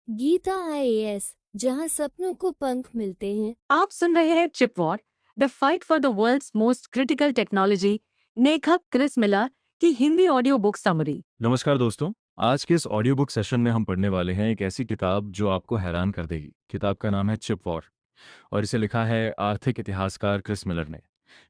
Gita IAS, जहां सपनों को पंख मिलते हैं। आप सुन रहे हैं chip war the fight for the world's most critical technology, लेखक क्रिस मिलर की हिंदी ऑडियो बुक समरी। नमस्कार दोस्तों। आज के इस ऑडियो बुक सेशन में हम पढ़ने वाले हैं एक ऐसी किताब जो आपको हैरान कर देगी। किताब का नाम है चिप वॉर और इसे लिखा है आर्थिक इतिहासकार क्रिस मिलर ने।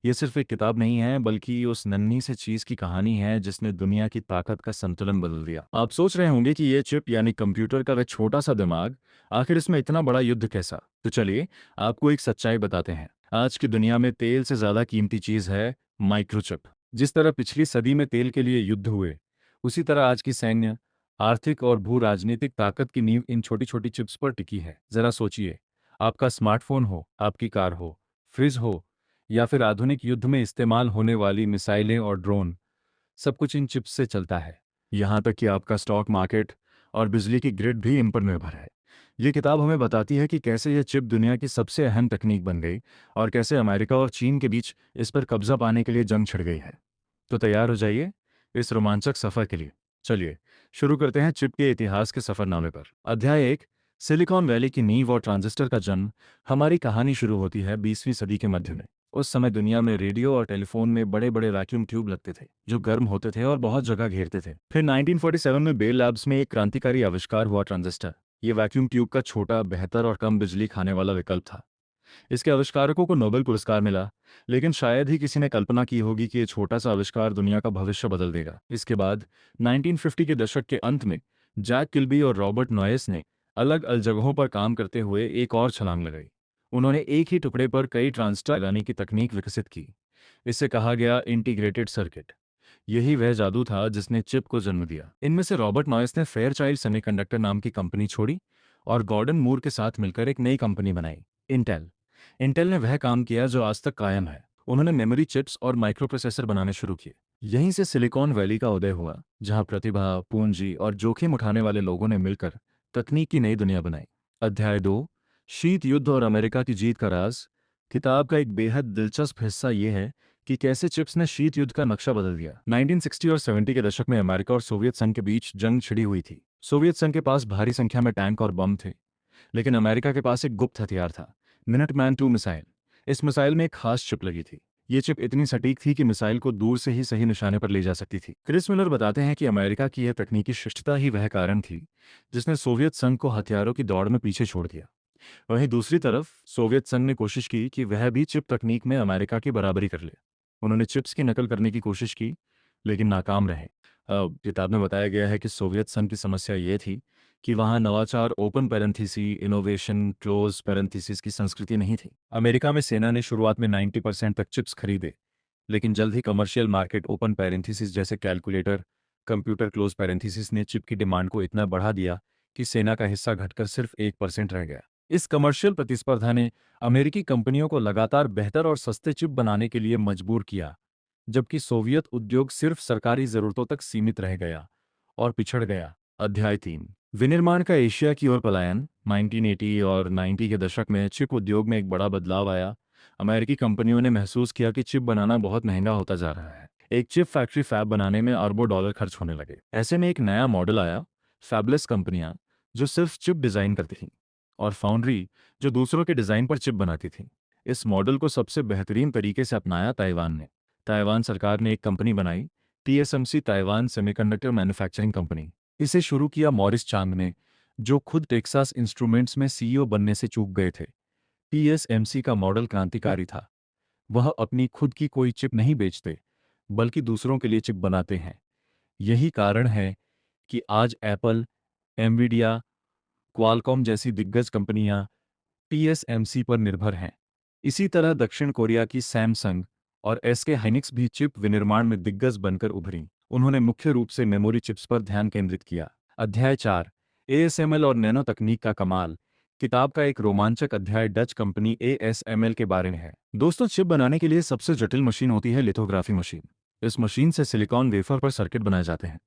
यह सिर्फ एक किताब नहीं है बल्कि उस नन्ही से चीज की कहानी है जिसने दुनिया की ताकत का संतुलन बदल दिया। आप सोच रहे होंगे कि ये चिप यानी कंप्यूटर का वह छोटा सा दिमाग, आखिर इसमें इतना बड़ा युद्ध कैसा। तो चलिए आपको एक सच्चाई बताते हैं। आज की दुनिया में तेल से ज्यादा कीमती चीज है माइक्रोचिप। जिस तरह पिछली सदी में तेल के लिए युद्ध हुए, उसी तरह आज की सैन्य, आर्थिक और भू राजनीतिक ताकत की नींव इन छोटी छोटी चिप्स पर टिकी है। जरा सोचिए, आपका स्मार्टफोन हो, आपकी कार हो, फ्रिज हो, या फिर आधुनिक युद्ध में इस्तेमाल होने वाली मिसाइलें और ड्रोन, सब कुछ इन चिप्स से चलता है। यहाँ तक कि आपका स्टॉक मार्केट और बिजली की ग्रिड भी इन पर निर्भर है। ये किताब हमें बताती है कि कैसे यह चिप दुनिया की सबसे अहम तकनीक बन गई और कैसे अमेरिका और चीन के बीच इस पर कब्जा पाने के लिए जंग छिड़ गई है। तो तैयार हो जाइए इस रोमांचक सफर के लिए। चलिए शुरू करते हैं चिप के इतिहास के सफरनामे पर। अध्याय 1, सिलिकॉन वैली की नींव और ट्रांजिस्टर का जन्म। हमारी कहानी शुरू होती है 20वीं सदी के मध्य में। उस समय दुनिया में रेडियो और टेलीफोन में बड़े बड़े वैक्यूम ट्यूब लगते थे जो गर्म होते थे और बहुत जगह घेरते थे। फिर 1947 में बेल लैब्स में एक क्रांतिकारी आविष्कार हुआ, ट्रांजिस्टर। ये वैक्यूम ट्यूब का छोटा, बेहतर और कम बिजली खाने वाला विकल्प था। इसके आविष्कारकों को नोबेल पुरस्कार मिला, लेकिन शायद ही किसी ने कल्पना की होगी कि ये छोटा सा आविष्कार दुनिया का भविष्य बदल देगा। इसके बाद 1950 के दशक के अंत में जैक किल्बी और रॉबर्ट नॉयस ने अलग अलग जगहों पर काम करते हुए एक और छलांग लगाई। उन्होंने एक ही टुकड़े पर कई ट्रांजिस्टर लगाने की तकनीक विकसित की। इसे कहा गया इंटीग्रेटेड सर्किट। यही वह जादू था जिसने चिप को जन्म दिया। इनमें से रॉबर्ट नॉयस ने फेयरचाइल्ड सेमीकंडक्टर नाम की कंपनी छोड़ी और गॉर्डन मूर के साथ मिलकर एक नई कंपनी बनाई, इंटेल। इंटेल ने वह काम किया जो आज तक कायम है। उन्होंने मेमोरी चिप्स और माइक्रोप्रोसेसर बनाने शुरू किए। यहीं से सिलिकॉन वैली का उदय हुआ, जहां प्रतिभा, पूंजी और जोखिम उठाने वाले लोगों ने मिलकर तकनीक की नई दुनिया बनाई। अध्याय 2, शीत युद्ध और अमेरिका की जीत का राज। किताब का एक बेहद दिलचस्प हिस्सा यह है कि कैसे चिप्स ने शीत युद्ध का नक्शा बदल दिया। 1960 और 70 के दशक में अमेरिका और सोवियत संघ के बीच जंग छिड़ी हुई थी। सोवियत संघ के पास भारी संख्या में टैंक और बम थे, लेकिन अमेरिका के पास एक गुप्त हथियार था, मिनटमैन 2 मिसाइल। इस मिसाइल में एक खास चिप लगी थी। ये चिप इतनी सटीक थी कि मिसाइल को दूर से ही सही निशाने पर ले जा सकती थी। क्रिस मिलर बताते हैं कि अमेरिका की यह तकनीकी शिष्टता ही वह कारण थी जिसने सोवियत संघ को हथियारों की दौड़ में पीछे छोड़ दिया। वहीं दूसरी तरफ सोवियत संघ ने कोशिश की कि वह भी चिप तकनीक में अमेरिका की बराबरी कर ले। उन्होंने चिप्स की नकल करने की कोशिश की, लेकिन नाकाम रहे। किताब में बताया गया है कि सोवियत संघ की समस्या ये थी कि वहाँ नवाचार, open parenthesis, innovation, close parenthesis की संस्कृति नहीं थी। अमेरिका में सेना ने शुरुआत में 90% तक चिप्स खरीदे, लेकिन जल्द ही कमर्शियल मार्केट, ओपन पैरेंथेसिस जैसे कैलकुलेटर, कंप्यूटर, क्लोज पैरेंथेसिस ने चिप की डिमांड को इतना बढ़ा दिया कि सेना का हिस्सा घटकर सिर्फ 1% रह गया। इस कमर्शियल प्रतिस्पर्धा ने अमेरिकी कंपनियों को लगातार बेहतर और सस्ते चिप बनाने के लिए मजबूर किया, जबकि सोवियत उद्योग सिर्फ सरकारी जरूरतों तक सीमित रह गया और पिछड़ गया। अध्याय 3, विनिर्माण का एशिया की ओर पलायन। 1980 और 90 के दशक में चिप उद्योग में एक बड़ा बदलाव आया। अमेरिकी कंपनियों ने महसूस किया कि चिप बनाना बहुत महंगा होता जा रहा है। एक चिप फैक्ट्री फैब बनाने में अरबों डॉलर खर्च होने लगे। ऐसे में एक नया मॉडल आया, फैबलेस कंपनियां जो सिर्फ चिप डिजाइन करती थीं, और फाउंड्री जो दूसरों के डिजाइन पर चिप बनाती थी। इस मॉडल को सबसे बेहतरीन तरीके से अपनाया ताइवान ने। ताइवान सरकार ने एक कंपनी बनाई, TSMC, Taiwan semiconductor manufacturing company. इसे शुरू किया मॉरिस चांग ने, जो खुद टेक्सास इंस्ट्रूमेंट्स में CEO बनने से चूक गए थे। TSMC का मॉडल क्रांतिकारी था। वह अपनी खुद की कोई चिप नहीं बेचते, बल्कि दूसरों के लिए चिप बनाते हैं। यही कारण है कि आज एप्पल, एनवीडिया, क्वालकॉम जैसी दिग्गज कंपनियां TSMC पर निर्भर हैं। इसी तरह दक्षिण कोरिया की सैमसंग और SK हाइनिक्स भी चिप विनिर्माण में दिग्गज बनकर उभरी। उन्होंने मुख्य रूप से मेमोरी चिप्स पर ध्यान केंद्रित किया। अध्याय 4, ASML और नैनो तकनीक का कमाल। किताब का एक रोमांचक अध्याय डच कंपनी ASML के बारे में है। दोस्तों, चिप बनाने के लिए सबसे जटिल मशीन होती है लिथोग्राफी मशीन। इस मशीन से सिलिकॉन वेफर पर सर्किट बनाए जाते हैं।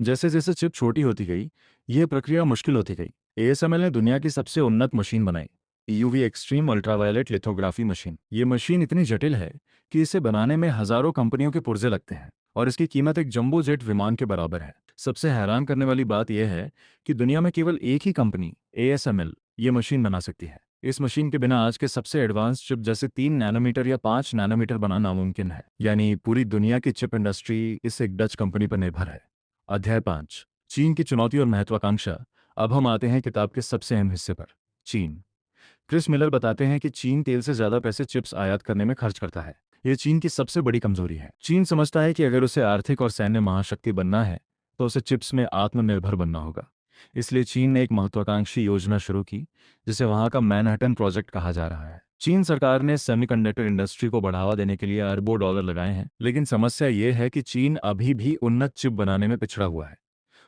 जैसे जैसे चिप छोटी होती गई, यह प्रक्रिया मुश्किल होती गई। ASML ने दुनिया की सबसे उन्नत मशीन बनाई। UV extreme ultraviolet lithography machine. ये मशीन इतनी जटिल है कि इसे बनाने में हजारों कंपनियों के पुर्जे लगते हैं और इसकी कीमत एक जंबो जेट विमान के बराबर है। सबसे हैरान करने वाली बात यह है कि दुनिया में केवल एक ही कंपनी ASML ये मशीन बना सकती है। इस मशीन के बिना आज के सबसे एडवांस चिप जैसे 3 नैनोमीटर या 5 नैनोमीटर बनाना नामुमकिन है। यानी पूरी दुनिया की चिप इंडस्ट्री इस एक डच कंपनी पर निर्भर है। अध्याय 5, चीन की चुनौती और महत्वाकांक्षा। अब हम आते हैं किताब के सबसे अहम हिस्से पर, चीन। क्रिस मिलर बताते हैं कि चीन तेल से ज्यादा पैसे चिप्स आयात करने में खर्च करता है। ये चीन की सबसे बड़ी कमजोरी है। चीन समझता है कि अगर उसे आर्थिक और सैन्य महाशक्ति बनना है तो उसे चिप्स में आत्मनिर्भर बनना होगा। इसलिए चीन ने एक महत्वाकांक्षी योजना शुरू की जिसे वहां का मैनहट्टन प्रोजेक्ट कहा जा रहा है। चीन सरकार ने सेमीकंडक्टर इंडस्ट्री को बढ़ावा देने के लिए अरबों डॉलर लगाए हैं, लेकिन समस्या ये है कि चीन अभी भी उन्नत चिप बनाने में पिछड़ा हुआ है।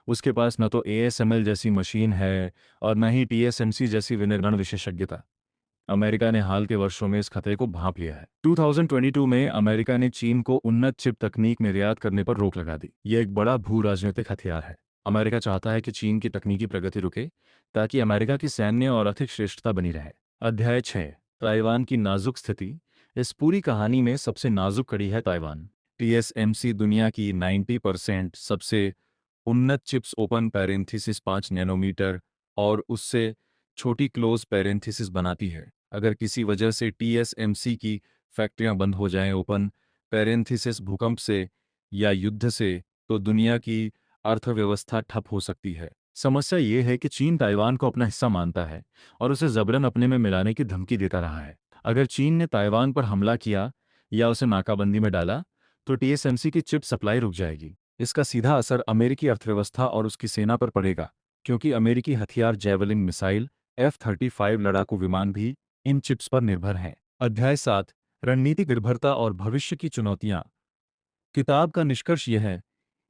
उसके पास न तो ASML जैसी मशीन है और न ही TSMC जैसी विनिर्माण विशेषज्ञता। अमेरिका ने हाल के वर्षों में इस खतरे को भांप लिया है। 2022 में अमेरिका ने चीन को उन्नत चिप तकनीक निर्यात करने पर रोक लगा दी। यह एक बड़ा भू राजनीतिक हथियार है। अमेरिका चाहता है कि चीन की तकनीकी प्रगति रुके ताकि अमेरिका की सैन्य और आर्थिक श्रेष्ठता बनी रहे। अध्याय 6, ताइवान की नाजुक स्थिति। इस पूरी कहानी में सबसे नाजुक कड़ी है ताइवान। TSMC दुनिया की 90% सबसे उन्नत चिप्स ओपन पैरेंथेसिस 5 नैनोमीटर और उससे छोटी क्लोज पैरेंथेसिस बनाती है। अगर किसी वजह से TSMC की फैक्ट्रियां बंद हो जाएं ओपन पैरेंथेसिस भूकंप से या युद्ध से, तो दुनिया की अर्थव्यवस्था ठप हो सकती है। समस्या ये है कि चीन ताइवान को अपना हिस्सा मानता है और उसे जबरन अपने में मिलाने की धमकी देता रहा है। अगर चीन ने ताइवान पर हमला किया या उसे नाकाबंदी में डाला तो TSMC की चिप सप्लाई रुक जाएगी। इसका सीधा असर अमेरिकी अर्थव्यवस्था और उसकी सेना पर पड़ेगा, क्योंकि अमेरिकी हथियार जैवलिन मिसाइल F-35 लड़ाकू विमान भी इन चिप्स पर निर्भर हैं। अध्याय 7, रणनीतिक निर्भरता और भविष्य की चुनौतियां। किताब का निष्कर्ष यह है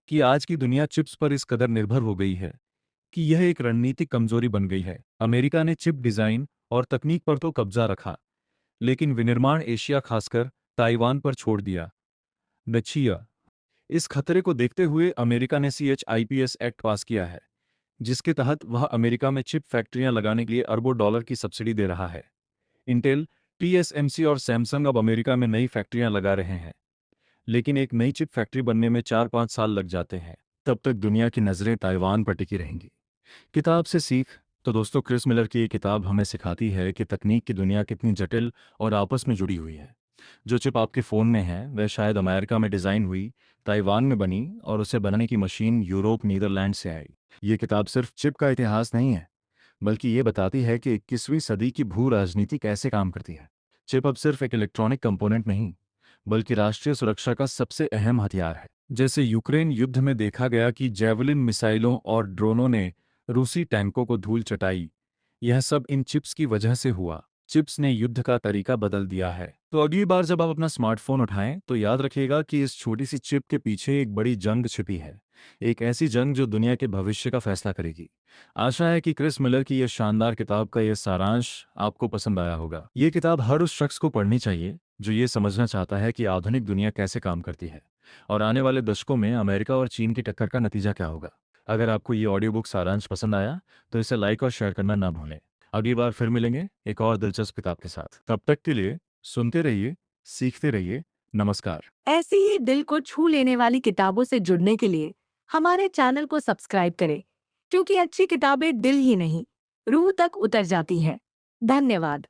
कि आज की दुनिया चिप्स पर इस कदर निर्भर हो गई है कि यह एक रणनीतिक कमजोरी बन गई है। अमेरिका ने चिप डिजाइन और तकनीक पर तो कब्जा रखा, लेकिन विनिर्माण एशिया खासकर ताइवान पर छोड़ दिया। नचिया इस खतरे को देखते हुए अमेरिका ने CHIPS एक्ट पास किया है, जिसके तहत वह अमेरिका में चिप फैक्ट्रियां लगाने के लिए अरबों डॉलर की सब्सिडी दे रहा है। इंटेल, TSMC और सैमसंग अब अमेरिका में नई फैक्ट्रियां लगा रहे हैं, लेकिन एक नई चिप फैक्ट्री बनने में 4-5 साल लग जाते हैं। तब तक दुनिया की नज़रें ताइवान पर टिकी रहेंगी। किताब से सीख। तो दोस्तों, क्रिस मिलर की ये किताब हमें सिखाती है कि तकनीक की दुनिया कितनी जटिल और आपस में जुड़ी हुई है। जो चिप आपके फ़ोन में है वह शायद अमेरिका में डिज़ाइन हुई, ताइवान में बनी और उसे बनाने की मशीन यूरोप, नीदरलैंड से आई। ये किताब सिर्फ चिप का इतिहास नहीं है, बल्कि ये बताती है कि 21वीं सदी की भू राजनीति कैसे काम करती है। चिप अब सिर्फ एक इलेक्ट्रॉनिक कंपोनेंट नहीं, बल्कि राष्ट्रीय सुरक्षा का सबसे अहम हथियार है। जैसे यूक्रेन युद्ध में देखा गया कि जैवलिन मिसाइलों और ड्रोनों ने रूसी टैंकों को धूल चटाई, यह सब इन चिप्स की वजह से हुआ। चिप्स ने युद्ध का तरीका बदल दिया है। तो अगली बार जब आप अपना स्मार्टफोन उठाएं तो याद रखिएगा कि इस छोटी सी चिप के पीछे एक बड़ी जंग छिपी है, एक ऐसी जंग जो दुनिया के भविष्य का फैसला करेगी। आशा है कि क्रिस मिलर की यह शानदार किताब का यह सारांश आपको पसंद आया होगा। ये किताब हर उस शख्स को पढ़नी चाहिए जो ये समझना चाहता है कि आधुनिक दुनिया कैसे काम करती है और आने वाले दशकों में अमेरिका और चीन की टक्कर का नतीजा क्या होगा। अगर आपको ये ऑडियो बुक सारांश पसंद आया तो इसे लाइक और शेयर करना ना भूलें। अगली बार फिर मिलेंगे एक और दिलचस्प किताब के साथ। तब तक के लिए सुनते रहिए, सीखते रहिए। नमस्कार। ऐसी ही दिल को छू लेने वाली किताबों से जुड़ने के लिए हमारे चैनल को सब्सक्राइब करें, क्योंकि अच्छी किताबें दिल ही नहीं, रूह तक उतर जाती हैं। धन्यवाद।